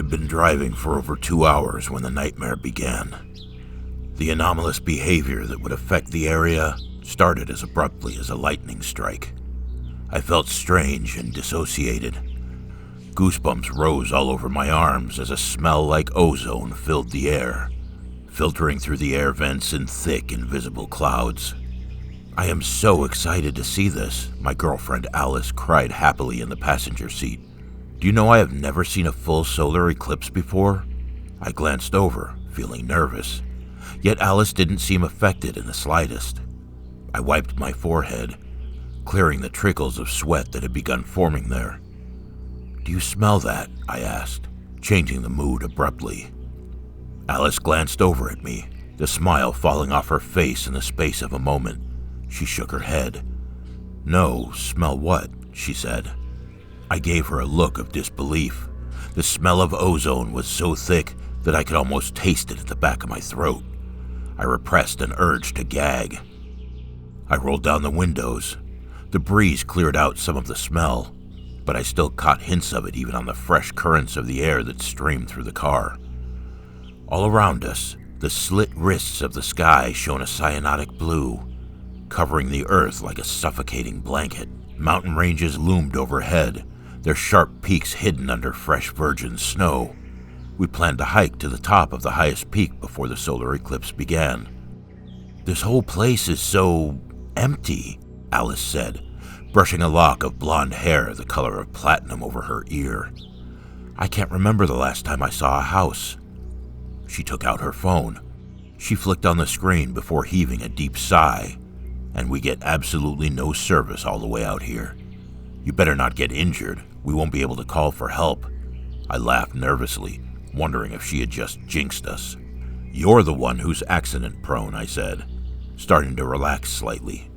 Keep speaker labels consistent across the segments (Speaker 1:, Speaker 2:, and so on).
Speaker 1: I'd been driving for over 2 hours when the nightmare began. The anomalous behavior that would affect the area started as abruptly as a lightning strike. I felt strange and dissociated. Goosebumps rose all over my arms as a smell like ozone filled the air, filtering through the air vents in thick, invisible clouds. "I am so excited to see this," my girlfriend Alice cried happily in the passenger seat. "Do you know I have never seen a full solar eclipse before?" I glanced over, feeling nervous, yet Alice didn't seem affected in the slightest. I wiped my forehead, clearing the trickles of sweat that had begun forming there. "Do you smell that?" I asked, changing the mood abruptly. Alice glanced over at me, the smile falling off her face in the space of a moment. She shook her head. "No, smell what?" she said. I gave her a look of disbelief. The smell of ozone was so thick that I could almost taste it at the back of my throat. I repressed an urge to gag. I rolled down the windows. The breeze cleared out some of the smell, but I still caught hints of it even on the fresh currents of the air that streamed through the car. All around us, the slit wrists of the sky shone a cyanotic blue, covering the earth like a suffocating blanket. Mountain ranges loomed overhead, their sharp peaks hidden under fresh virgin snow. We planned to hike to the top of the highest peak before the solar eclipse began. "This whole place is so empty," Alice said, brushing a lock of blonde hair the color of platinum over her ear. "I can't remember the last time I saw a house." She took out her phone. She flicked on the screen before heaving a deep sigh. "And we get absolutely no service all the way out here. You better not get injured. We won't be able to call for help." I laughed nervously, wondering if she had just jinxed us. "You're the one who's accident-prone," I said, starting to relax slightly.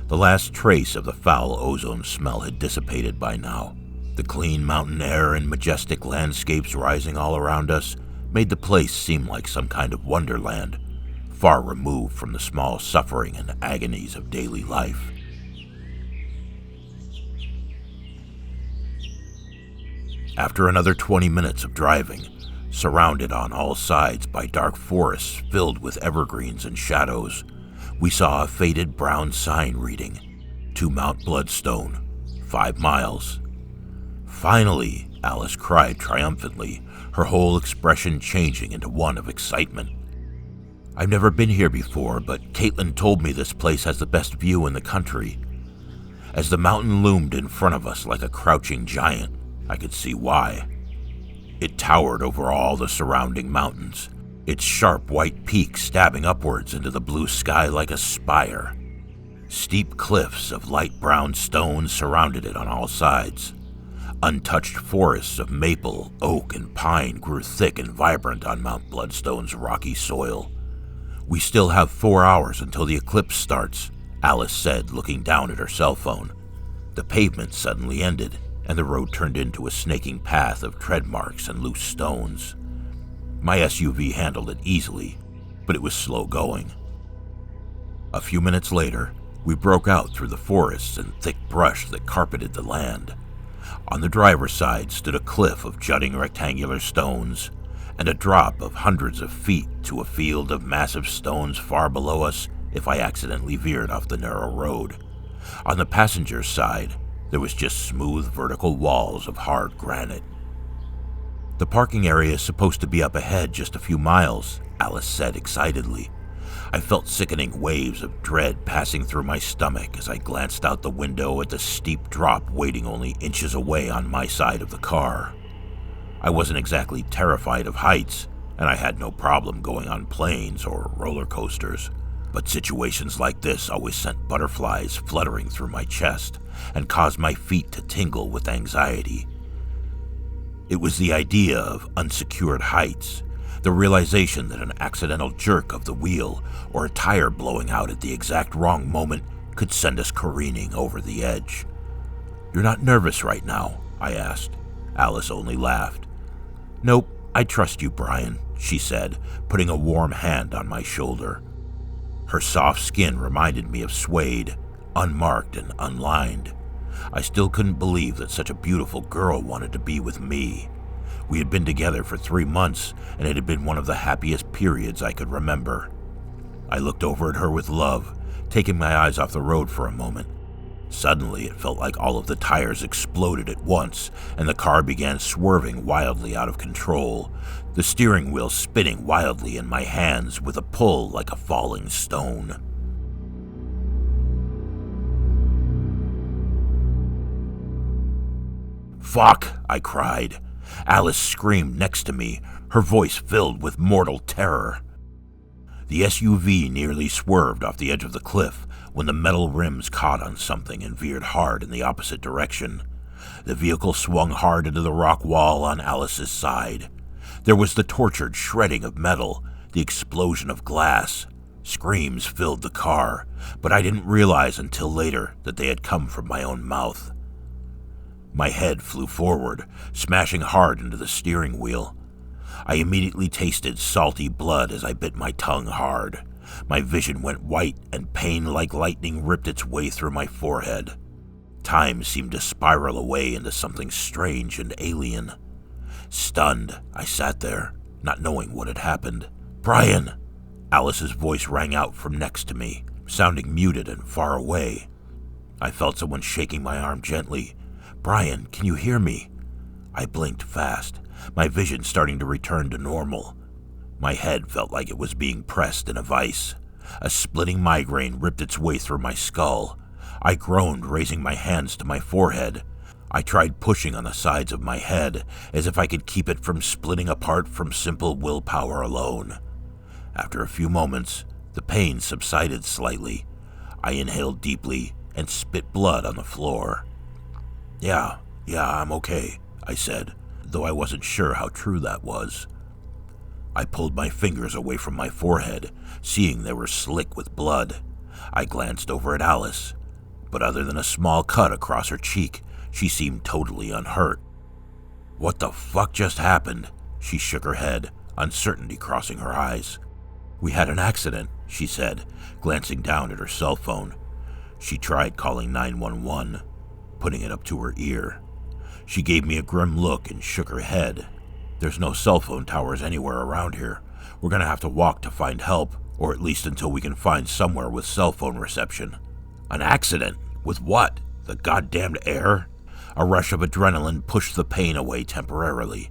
Speaker 1: The last trace of the foul ozone smell had dissipated by now. The clean mountain air and majestic landscapes rising all around us made the place seem like some kind of wonderland, far removed from the small suffering and agonies of daily life. After another 20 minutes of driving, surrounded on all sides by dark forests filled with evergreens and shadows, we saw a faded brown sign reading, "To Mount Bloodstone, 5 miles. "Finally!" Alice cried triumphantly, her whole expression changing into one of excitement. "I've never been here before, but Caitlin told me this place has the best view in the country." As the mountain loomed in front of us like a crouching giant, I could see why. It towered over all the surrounding mountains, its sharp white peak stabbing upwards into the blue sky like a spire. Steep cliffs of light brown stone surrounded it on all sides. Untouched forests of maple, oak, and pine grew thick and vibrant on Mount Bloodstone's rocky soil. "We still have 4 hours until the eclipse starts," Alice said, looking down at her cell phone. The pavement suddenly ended, and the road turned into a snaking path of tread marks and loose stones. My SUV handled it easily, but it was slow going. A few minutes later, we broke out through the forests and thick brush that carpeted the land. On the driver's side stood a cliff of jutting rectangular stones, and a drop of hundreds of feet to a field of massive stones far below us if I accidentally veered off the narrow road. On the passenger's side, there was just smooth vertical walls of hard granite. "The parking area is supposed to be up ahead just a few miles," Alice said excitedly. I felt sickening waves of dread passing through my stomach as I glanced out the window at the steep drop waiting only inches away on my side of the car. I wasn't exactly terrified of heights, and I had no problem going on planes or roller coasters, but situations like this always sent butterflies fluttering through my chest and caused my feet to tingle with anxiety. It was the idea of unsecured heights, the realization that an accidental jerk of the wheel or a tire blowing out at the exact wrong moment could send us careening over the edge. "You're not nervous right now?" I asked. Alice only laughed. "Nope, I trust you, Brian," she said, putting a warm hand on my shoulder. Her soft skin reminded me of suede, unmarked and unlined. I still couldn't believe that such a beautiful girl wanted to be with me. We had been together for 3 months, and it had been one of the happiest periods I could remember. I looked over at her with love, taking my eyes off the road for a moment. Suddenly, it felt like all of the tires exploded at once, and the car began swerving wildly out of control, the steering wheel spinning wildly in my hands with a pull like a falling stone. "Fuck!" I cried. Alice screamed next to me, her voice filled with mortal terror. The SUV nearly swerved off the edge of the cliff when the metal rims caught on something and veered hard in the opposite direction. The vehicle swung hard into the rock wall on Alice's side. There was the tortured shredding of metal, the explosion of glass. Screams filled the car, but I didn't realize until later that they had come from my own mouth. My head flew forward, smashing hard into the steering wheel. I immediately tasted salty blood as I bit my tongue hard. My vision went white, and pain like lightning ripped its way through my forehead. Time seemed to spiral away into something strange and alien. Stunned, I sat there, not knowing what had happened. "Brian!" Alice's voice rang out from next to me, sounding muted and far away. I felt someone shaking my arm gently. "Brian, can you hear me?" I blinked fast, my vision starting to return to normal. My head felt like it was being pressed in a vice. A splitting migraine ripped its way through my skull. I groaned, raising my hands to my forehead. I tried pushing on the sides of my head, as if I could keep it from splitting apart from simple willpower alone. After a few moments, the pain subsided slightly. I inhaled deeply and spit blood on the floor. Yeah, I'm okay," I said, though I wasn't sure how true that was. I pulled my fingers away from my forehead, seeing they were slick with blood. I glanced over at Alice, but other than a small cut across her cheek, she seemed totally unhurt. "What the fuck just happened?" She shook her head, uncertainty crossing her eyes. "We had an accident," she said, glancing down at her cell phone. She tried calling 911, putting it up to her ear. She gave me a grim look and shook her head. "There's no cell phone towers anywhere around here. We're gonna have to walk to find help, or at least until we can find somewhere with cell phone reception." "An accident? With what? The goddamned air?" A rush of adrenaline pushed the pain away temporarily.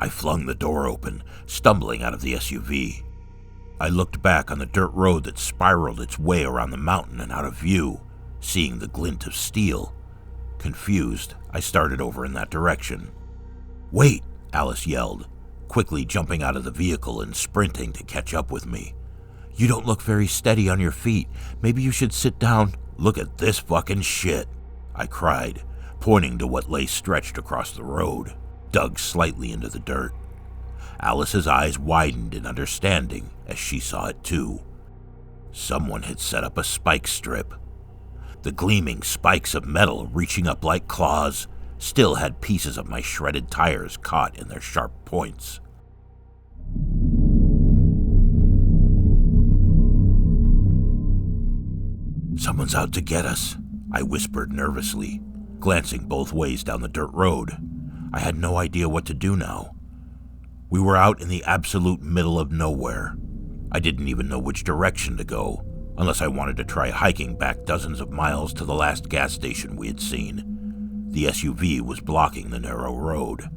Speaker 1: I flung the door open, stumbling out of the SUV. I looked back on the dirt road that spiraled its way around the mountain and out of view, seeing the glint of steel. Confused, I started over in that direction. "Wait!" Alice yelled, quickly jumping out of the vehicle and sprinting to catch up with me. "You don't look very steady on your feet. Maybe you should sit down." "Look at this fucking shit," I cried, pointing to what lay stretched across the road, dug slightly into the dirt. Alice's eyes widened in understanding as she saw it too. Someone had set up a spike strip. The gleaming spikes of metal reaching up like claws still had pieces of my shredded tires caught in their sharp points. "Someone's out to get us," I whispered nervously, glancing both ways down the dirt road. I had no idea what to do now. We were out in the absolute middle of nowhere. I didn't even know which direction to go, unless I wanted to try hiking back dozens of miles to the last gas station we had seen. The SUV was blocking the narrow road.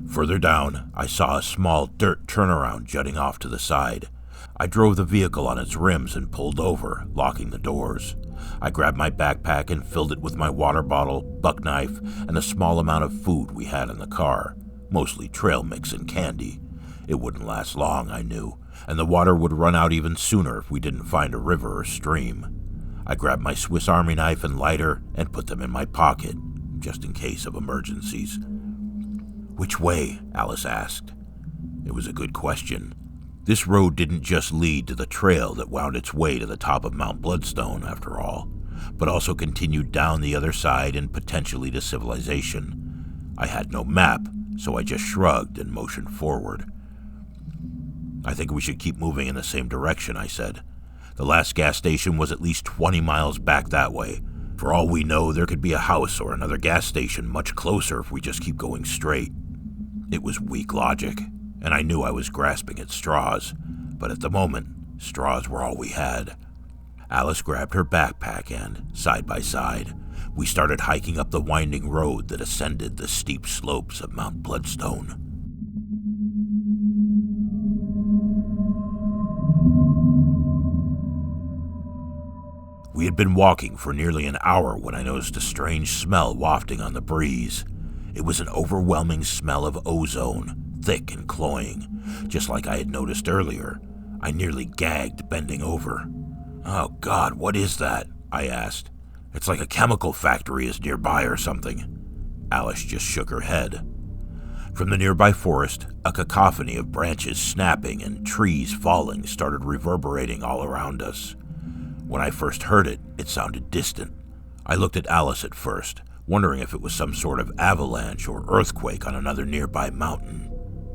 Speaker 1: Further down, I saw a small dirt turnaround jutting off to the side. I drove the vehicle on its rims and pulled over, locking the doors. I grabbed my backpack and filled it with my water bottle, buck knife, and the small amount of food we had in the car, mostly trail mix and candy. It wouldn't last long, I knew, and the water would run out even sooner if we didn't find a river or stream. I grabbed my Swiss Army knife and lighter and put them in my pocket, just in case of emergencies. "Which way?" Alice asked. It was a good question. This road didn't just lead to the trail that wound its way to the top of Mount Bloodstone, after all, but also continued down the other side and potentially to civilization. I had no map, so I just shrugged and motioned forward. "I think we should keep moving in the same direction," I said. "The last gas station was at least 20 miles back that way. For all we know, there could be a house or another gas station much closer if we just keep going straight." It was weak logic, and I knew I was grasping at straws, but at the moment, straws were all we had. Alice grabbed her backpack and, side by side, we started hiking up the winding road that ascended the steep slopes of Mount Bloodstone. We had been walking for nearly an hour when I noticed a strange smell wafting on the breeze. It was an overwhelming smell of ozone, thick and cloying, just like I had noticed earlier. I nearly gagged, bending over. "Oh God, what is that?" I asked. "It's like a chemical factory is nearby or something." Alice just shook her head. From the nearby forest, a cacophony of branches snapping and trees falling started reverberating all around us. When I first heard it, it sounded distant. I looked at Alice at first, wondering if it was some sort of avalanche or earthquake on another nearby mountain.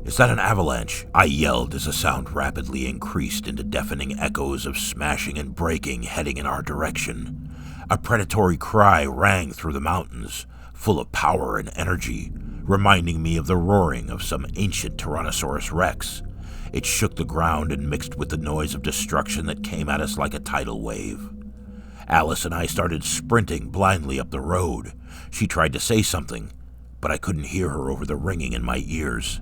Speaker 1: "Is that an avalanche?" I yelled as the sound rapidly increased into deafening echoes of smashing and breaking heading in our direction. A predatory cry rang through the mountains, full of power and energy, reminding me of the roaring of some ancient Tyrannosaurus Rex. It shook the ground and mixed with the noise of destruction that came at us like a tidal wave. Alice and I started sprinting blindly up the road. She tried to say something, but I couldn't hear her over the ringing in my ears.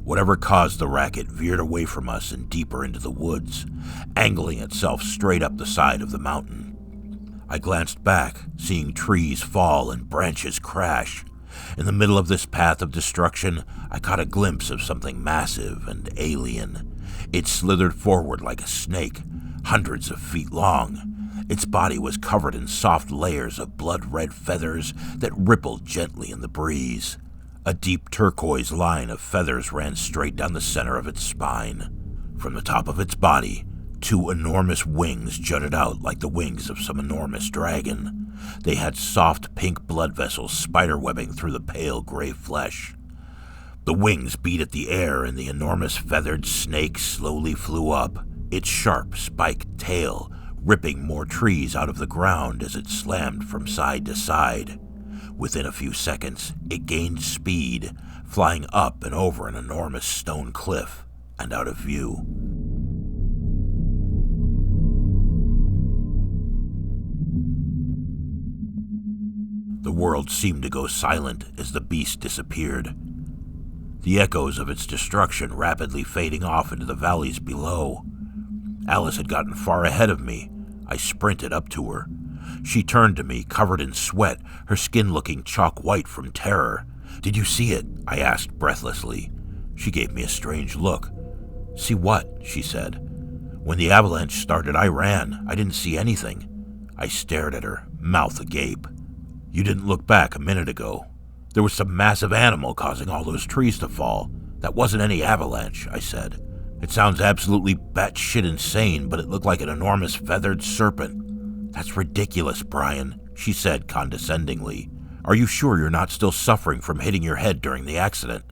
Speaker 1: Whatever caused the racket veered away from us and deeper into the woods, angling itself straight up the side of the mountain. I glanced back, seeing trees fall and branches crash. In the middle of this path of destruction, I caught a glimpse of something massive and alien. It slithered forward like a snake, hundreds of feet long. Its body was covered in soft layers of blood-red feathers that rippled gently in the breeze. A deep turquoise line of feathers ran straight down the center of its spine. From the top of its body, two enormous wings jutted out like the wings of some enormous dragon. They had soft pink blood vessels spiderwebbing through the pale gray flesh. The wings beat at the air and the enormous feathered snake slowly flew up, its sharp spiked tail ripping more trees out of the ground as it slammed from side to side. Within a few seconds, it gained speed, flying up and over an enormous stone cliff and out of view. The world seemed to go silent as the beast disappeared, the echoes of its destruction rapidly fading off into the valleys below. Alice had gotten far ahead of me. I sprinted up to her. She turned to me, covered in sweat, her skin looking chalk white from terror. "Did you see it?" I asked breathlessly. She gave me a strange look. "See what?" she said. "When the avalanche started, I ran. I didn't see anything." I stared at her, mouth agape. "You didn't look back a minute ago. There was some massive animal causing all those trees to fall. That wasn't any avalanche," I said. "It sounds absolutely batshit insane, but it looked like an enormous feathered serpent." "That's ridiculous, Brian," she said condescendingly. "Are you sure you're not still suffering from hitting your head during the accident?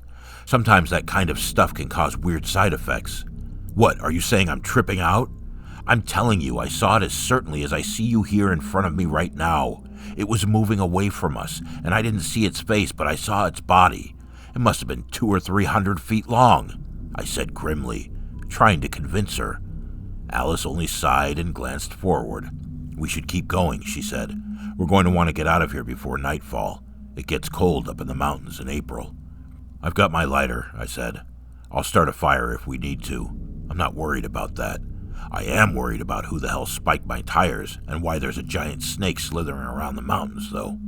Speaker 1: Sometimes that kind of stuff can cause weird side effects." "What, are you saying I'm tripping out?" "I'm telling you, I saw it as certainly as I see you here in front of me right now. It was moving away from us, and I didn't see its face, but I saw its body. It must have been 200 or 300 feet long," I said grimly, trying to convince her. Alice only sighed and glanced forward. "We should keep going," she said. "We're going to want to get out of here before nightfall. It gets cold up in the mountains in April." "I've got my lighter," I said. "I'll start a fire if we need to. I'm not worried about that. I am worried about who the hell spiked my tires and why there's a giant snake slithering around the mountains, though."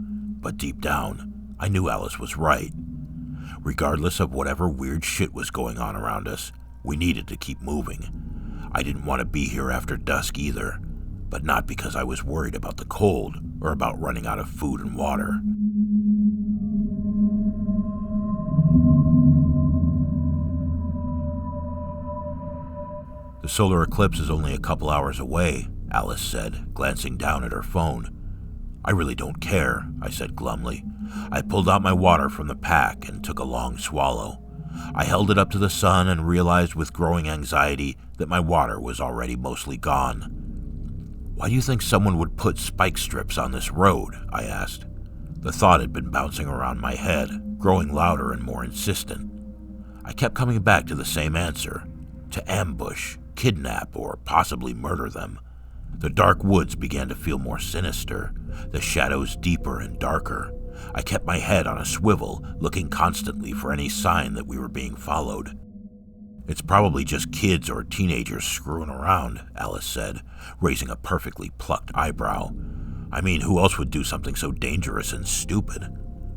Speaker 1: But deep down, I knew Alice was right. Regardless of whatever weird shit was going on around us, we needed to keep moving. I didn't want to be here after dusk either, but not because I was worried about the cold or about running out of food and water. "The solar eclipse is only a couple hours away," Alice said, glancing down at her phone. "I really don't care," I said glumly. I pulled out my water from the pack and took a long swallow. I held it up to the sun and realized with growing anxiety that my water was already mostly gone. "Why do you think someone would put spike strips on this road?" I asked. The thought had been bouncing around my head, growing louder and more insistent. I kept coming back to the same answer: to ambush, kidnap, or possibly murder them. The dark woods began to feel more sinister, the shadows deeper and darker. I kept my head on a swivel, looking constantly for any sign that we were being followed. "It's probably just kids or teenagers screwing around," Alice said, raising a perfectly plucked eyebrow. "I mean, who else would do something so dangerous and stupid?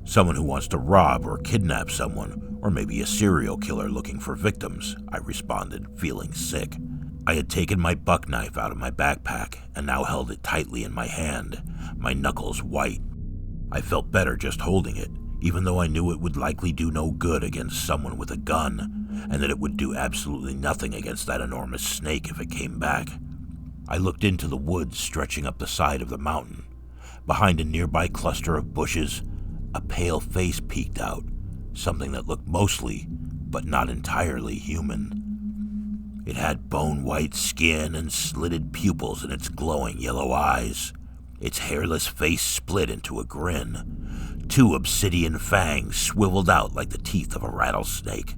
Speaker 1: Someone who wants to rob or kidnap someone, or maybe a serial killer looking for victims," I responded, feeling sick. I had taken my buck knife out of my backpack and now held it tightly in my hand, my knuckles white. I felt better just holding it, even though I knew it would likely do no good against someone with a gun, and that it would do absolutely nothing against that enormous snake if it came back. I looked into the woods stretching up the side of the mountain. Behind a nearby cluster of bushes, a pale face peeked out, something that looked mostly, but not entirely, human. It had bone-white skin and slitted pupils in its glowing yellow eyes. Its hairless face split into a grin. 2 obsidian fangs swiveled out like the teeth of a rattlesnake.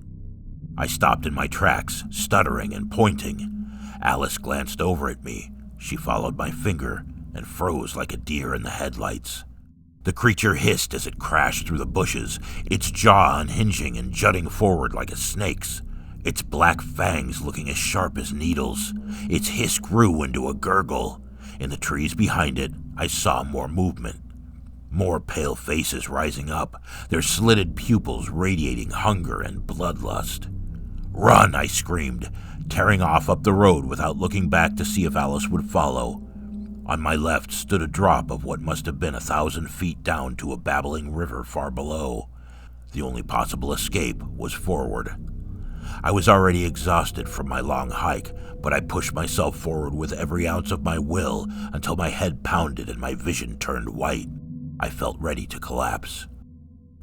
Speaker 1: I stopped in my tracks, stuttering and pointing. Alice glanced over at me. She followed my finger and froze like a deer in the headlights. The creature hissed as it crashed through the bushes, its jaw unhinging and jutting forward like a snake's, its black fangs looking as sharp as needles. Its hiss grew into a gurgle. In the trees behind it, I saw more movement. More pale faces rising up, their slitted pupils radiating hunger and bloodlust. "Run!" I screamed, tearing off up the road without looking back to see if Alice would follow. On my left stood a drop of what must have been 1,000 feet down to a babbling river far below. The only possible escape was forward. I was already exhausted from my long hike, but I pushed myself forward with every ounce of my will until my head pounded and my vision turned white. I felt ready to collapse.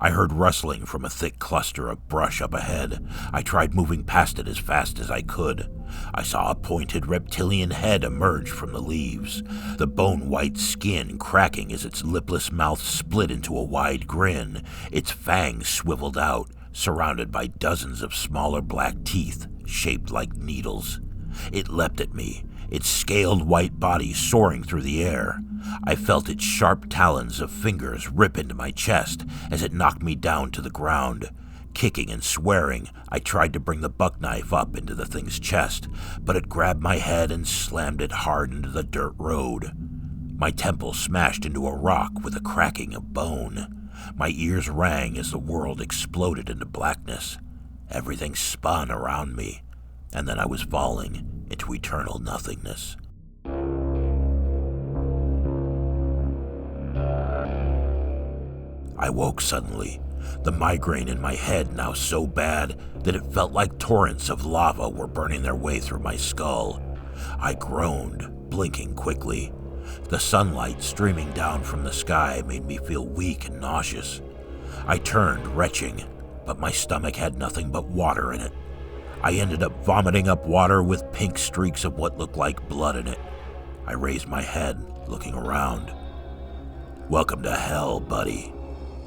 Speaker 1: I heard rustling from a thick cluster of brush up ahead. I tried moving past it as fast as I could. I saw a pointed reptilian head emerge from the leaves, the bone-white skin cracking as its lipless mouth split into a wide grin. Its fangs swiveled out, surrounded by dozens of smaller black teeth shaped like needles. It leapt at me, its scaled white body soaring through the air. I felt its sharp talons of fingers rip into my chest as it knocked me down to the ground. Kicking and swearing, I tried to bring the buck knife up into the thing's chest, but it grabbed my head and slammed it hard into the dirt road. My temple smashed into a rock with a cracking of bone. My ears rang as the world exploded into blackness. Everything spun around me, and then I was falling into eternal nothingness. I woke suddenly, the migraine in my head now so bad that it felt like torrents of lava were burning their way through my skull. I groaned, blinking quickly. The sunlight streaming down from the sky made me feel weak and nauseous. I turned, retching, but my stomach had nothing but water in it. I ended up vomiting up water with pink streaks of what looked like blood in it. I raised my head, looking around. "Welcome to hell, buddy,"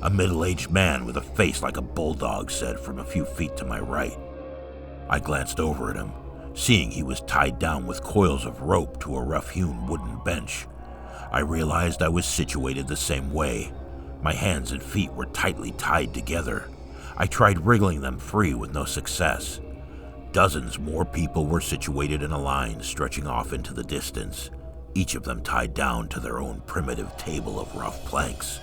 Speaker 1: a middle-aged man with a face like a bulldog said from a few feet to my right. I glanced over at him, seeing he was tied down with coils of rope to a rough-hewn wooden bench. I realized I was situated the same way. My hands and feet were tightly tied together. I tried wriggling them free with no success. Dozens more people were situated in a line stretching off into the distance, each of them tied down to their own primitive table of rough planks.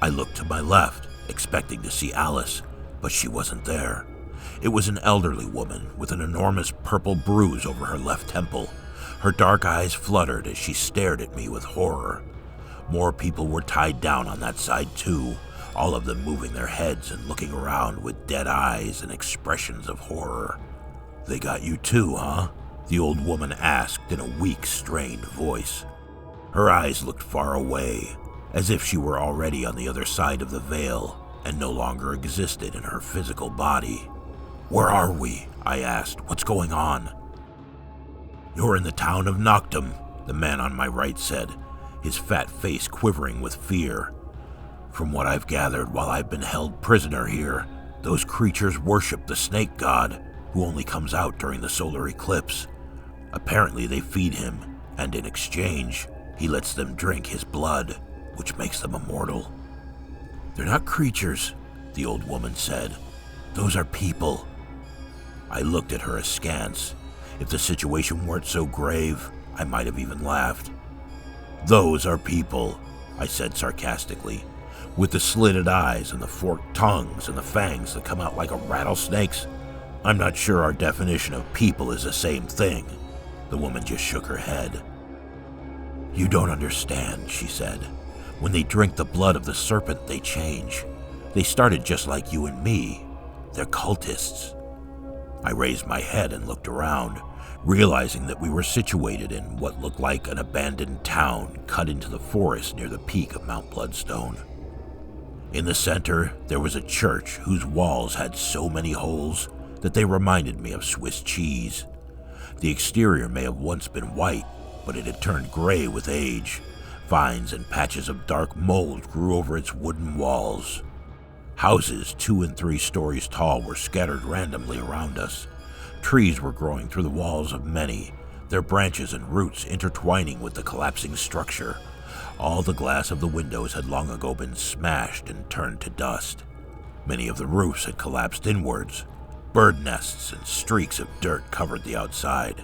Speaker 1: I looked to my left, expecting to see Alice, but she wasn't there. It was an elderly woman with an enormous purple bruise over her left temple. Her dark eyes fluttered as she stared at me with horror. More people were tied down on that side too, all of them moving their heads and looking around with dead eyes and expressions of horror. "They got you too, huh?" the old woman asked in a weak, strained voice. Her eyes looked far away, as if she were already on the other side of the veil and no longer existed in her physical body. "Where are we?" I asked. "What's going on?" "You're in the town of Noctum," the man on my right said, his fat face quivering with fear. "From what I've gathered while I've been held prisoner here, Those creatures worship the snake god, who only comes out during the solar eclipse. Apparently they feed him, and in exchange, he lets them drink his blood, which makes them immortal. They're not creatures, the old woman said. Those are people. I looked at her askance. If the situation weren't so grave, I might have even laughed. Those are people, I said sarcastically, with the slitted eyes and the forked tongues and the fangs that come out like a rattlesnake's. I'm not sure our definition of people is the same thing. The woman just shook her head. You don't understand, she said. When they drink the blood of the serpent, they change. They started just like you and me. They're cultists. I raised my head and looked around, realizing that we were situated in what looked like an abandoned town cut into the forest near the peak of Mount Bloodstone. In the center, there was a church whose walls had so many holes that they reminded me of Swiss cheese. The exterior may have once been white, but it had turned gray with age. Vines and patches of dark mold grew over its wooden walls. Houses 2 and 3 stories tall were scattered randomly around us. Trees were growing through the walls of many, their branches and roots intertwining with the collapsing structure. All the glass of the windows had long ago been smashed and turned to dust. Many of the roofs had collapsed inwards. Bird nests and streaks of dirt covered the outside.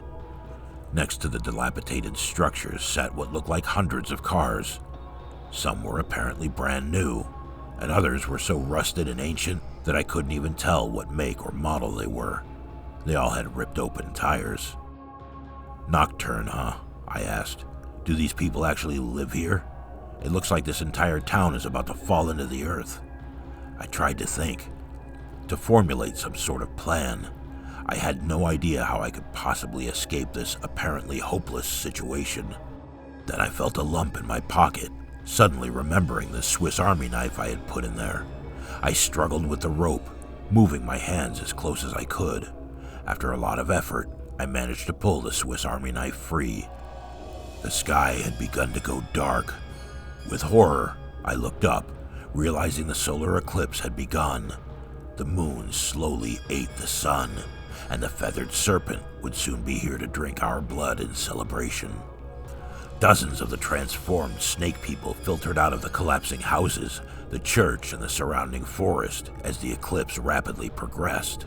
Speaker 1: Next to the dilapidated structures sat what looked like hundreds of cars. Some were apparently brand new, and others were so rusted and ancient that I couldn't even tell what make or model they were. They all had ripped open tires. Nocturne, huh? I asked. Do these people actually live here? It looks like this entire town is about to fall into the earth. I tried to think, to formulate some sort of plan. I had no idea how I could possibly escape this apparently hopeless situation. Then I felt a lump in my pocket, suddenly remembering the Swiss Army knife I had put in there. I struggled with the rope, moving my hands as close as I could. After a lot of effort, I managed to pull the Swiss Army knife free. The sky had begun to go dark. With horror, I looked up, realizing the solar eclipse had begun. The moon slowly ate the sun, and the feathered serpent would soon be here to drink our blood in celebration. Dozens of the transformed snake people filtered out of the collapsing houses, the church, and the surrounding forest as the eclipse rapidly progressed.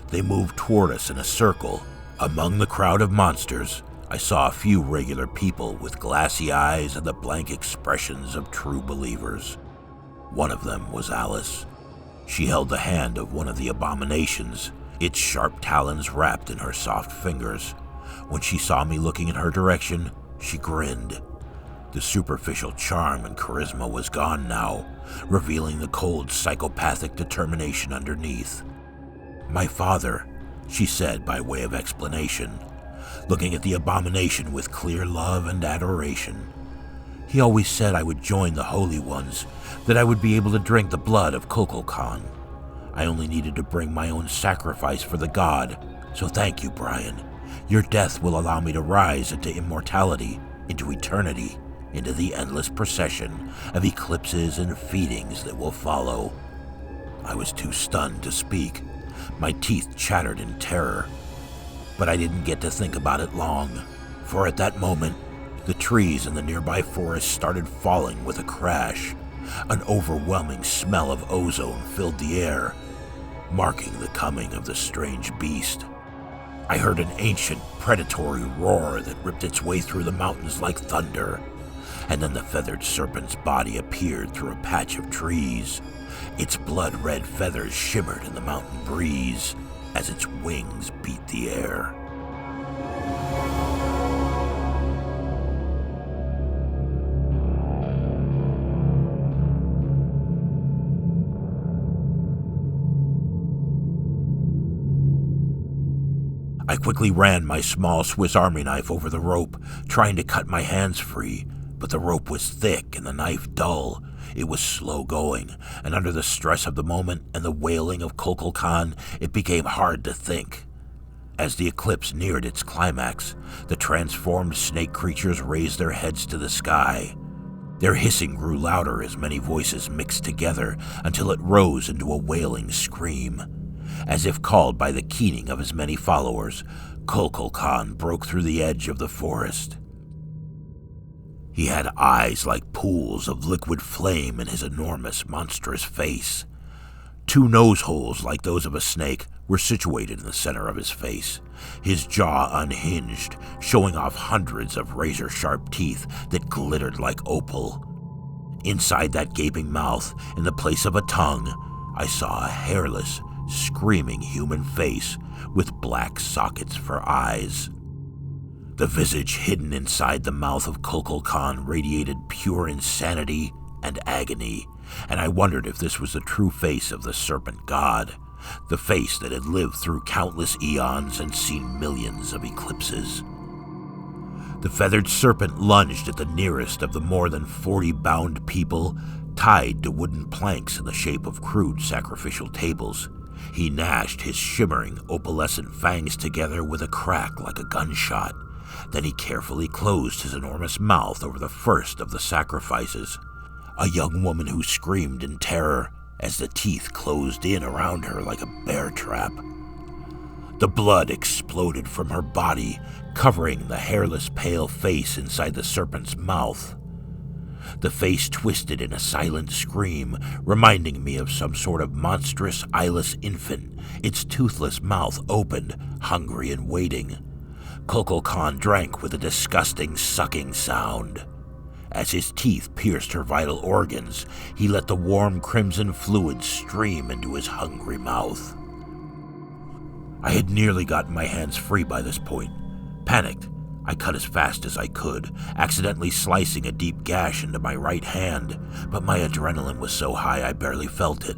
Speaker 1: They moved toward us in a circle. Among the crowd of monsters, I saw a few regular people with glassy eyes and the blank expressions of true believers. One of them was Alice. She held the hand of one of the abominations, its sharp talons wrapped in her soft fingers. When she saw me looking in her direction, she grinned. The superficial charm and charisma was gone now, revealing the cold, psychopathic determination underneath. My father, she said by way of explanation, looking at the abomination with clear love and adoration. He always said I would join the Holy Ones, that I would be able to drink the blood of Kukulkan. I only needed to bring my own sacrifice for the god, so thank you, Brian. Your death will allow me to rise into immortality, into eternity, into the endless procession of eclipses and feedings that will follow. I was too stunned to speak. My teeth chattered in terror. But I didn't get to think about it long, for at that moment, the trees in the nearby forest started falling with a crash. An overwhelming smell of ozone filled the air, marking the coming of the strange beast. I heard an ancient, predatory roar that ripped its way through the mountains like thunder, and then the feathered serpent's body appeared through a patch of trees. Its blood-red feathers shimmered in the mountain breeze as its wings beat the air. I quickly ran my small Swiss Army knife over the rope, trying to cut my hands free, but the rope was thick and the knife dull. It was slow going, and under the stress of the moment and the wailing of Kukulkan, it became hard to think. As the eclipse neared its climax, the transformed snake creatures raised their heads to the sky. Their hissing grew louder as many voices mixed together until it rose into a wailing scream. As if called by the keening of his many followers, Kukulkan broke through the edge of the forest. He had eyes like pools of liquid flame in his enormous, monstrous face. 2 nose holes like those of a snake were situated in the center of his face, his jaw unhinged, showing off hundreds of razor-sharp teeth that glittered like opal. Inside that gaping mouth, in the place of a tongue, I saw a hairless, screaming human face with black sockets for eyes. The visage hidden inside the mouth of Kukulkan radiated pure insanity and agony, and I wondered if this was the true face of the serpent god, the face that had lived through countless eons and seen millions of eclipses. The feathered serpent lunged at the nearest of the more than 40 bound people, tied to wooden planks in the shape of crude sacrificial tables. He gnashed his shimmering, opalescent fangs together with a crack like a gunshot. Then he carefully closed his enormous mouth over the first of the sacrifices, a young woman who screamed in terror as the teeth closed in around her like a bear trap. The blood exploded from her body, covering the hairless, pale face inside the serpent's mouth. The face twisted in a silent scream, reminding me of some sort of monstrous, eyeless infant, its toothless mouth opened, hungry and waiting. Kukulkan drank with a disgusting sucking sound. As his teeth pierced her vital organs, he let the warm crimson fluid stream into his hungry mouth. I had nearly gotten my hands free by this point. Panicked, I cut as fast as I could, accidentally slicing a deep gash into my right hand, but my adrenaline was so high I barely felt it.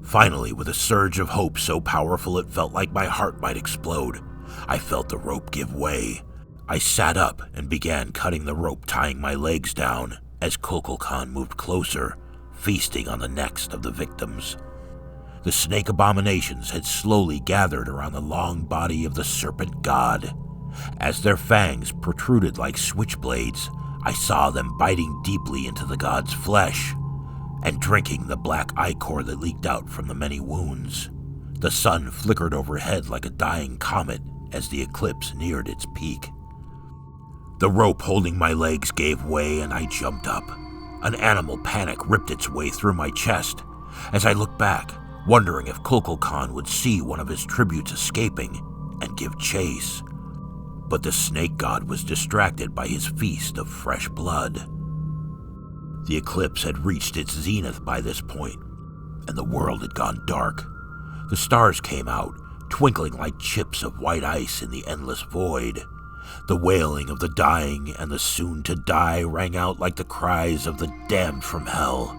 Speaker 1: Finally, with a surge of hope so powerful it felt like my heart might explode, I felt the rope give way. I sat up and began cutting the rope tying my legs down as Kukulkan moved closer, feasting on the next of the victims. The snake abominations had slowly gathered around the long body of the serpent god. As their fangs protruded like switchblades, I saw them biting deeply into the god's flesh and drinking the black ichor that leaked out from the many wounds. The sun flickered overhead like a dying comet as the eclipse neared its peak. The rope holding my legs gave way and I jumped up. An animal panic ripped its way through my chest. As I looked back, wondering if Kukulkan would see one of his tributes escaping and give chase. But the snake god was distracted by his feast of fresh blood. The eclipse had reached its zenith by this point, and the world had gone dark. The stars came out, twinkling like chips of white ice in the endless void. The wailing of the dying and the soon-to-die rang out like the cries of the damned from hell.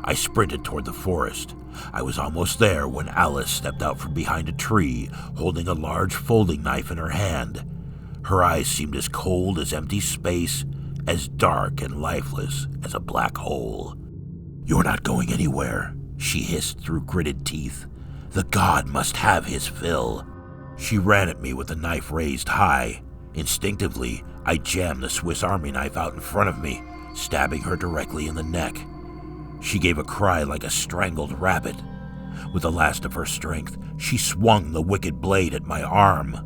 Speaker 1: I sprinted toward the forest. I was almost there when Alice stepped out from behind a tree, holding a large folding knife in her hand. Her eyes seemed as cold as empty space, as dark and lifeless as a black hole. "You're not going anywhere," she hissed through gritted teeth. "The god must have his fill." She ran at me with the knife raised high. Instinctively, I jammed the Swiss Army knife out in front of me, stabbing her directly in the neck. She gave a cry like a strangled rabbit. With the last of her strength, she swung the wicked blade at my arm.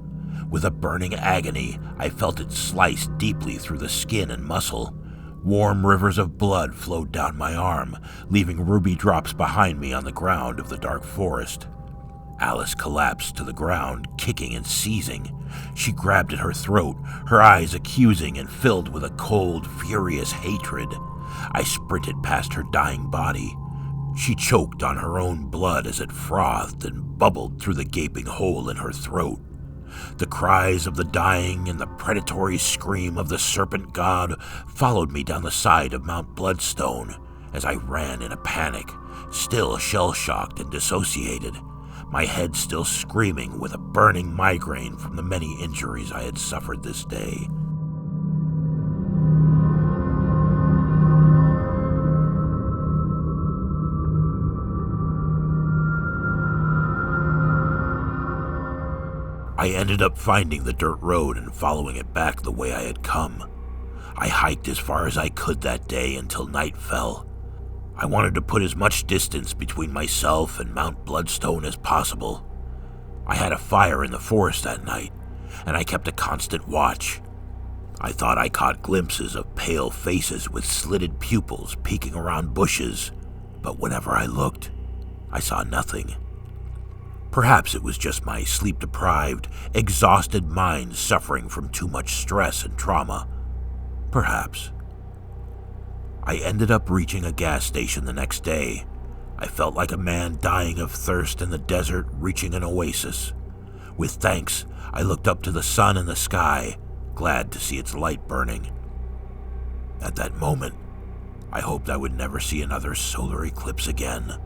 Speaker 1: With a burning agony, I felt it slice deeply through the skin and muscle. Warm rivers of blood flowed down my arm, leaving ruby drops behind me on the ground of the dark forest. Alice collapsed to the ground, kicking and seizing. She grabbed at her throat, her eyes accusing and filled with a cold, furious hatred. I sprinted past her dying body. She choked on her own blood as it frothed and bubbled through the gaping hole in her throat. The cries of the dying and the predatory scream of the serpent god followed me down the side of Mount Bloodstone as I ran in a panic, still shell-shocked and dissociated, my head still screaming with a burning migraine from the many injuries I had suffered this day. I ended up finding the dirt road and following it back the way I had come. I hiked as far as I could that day until night fell. I wanted to put as much distance between myself and Mount Bloodstone as possible. I had a fire in the forest that night, and I kept a constant watch. I thought I caught glimpses of pale faces with slitted pupils peeking around bushes, but whenever I looked, I saw nothing. Perhaps it was just my sleep-deprived, exhausted mind suffering from too much stress and trauma. Perhaps. I ended up reaching a gas station the next day. I felt like a man dying of thirst in the desert reaching an oasis. With thanks, I looked up to the sun in the sky, glad to see its light burning. At that moment, I hoped I would never see another solar eclipse again.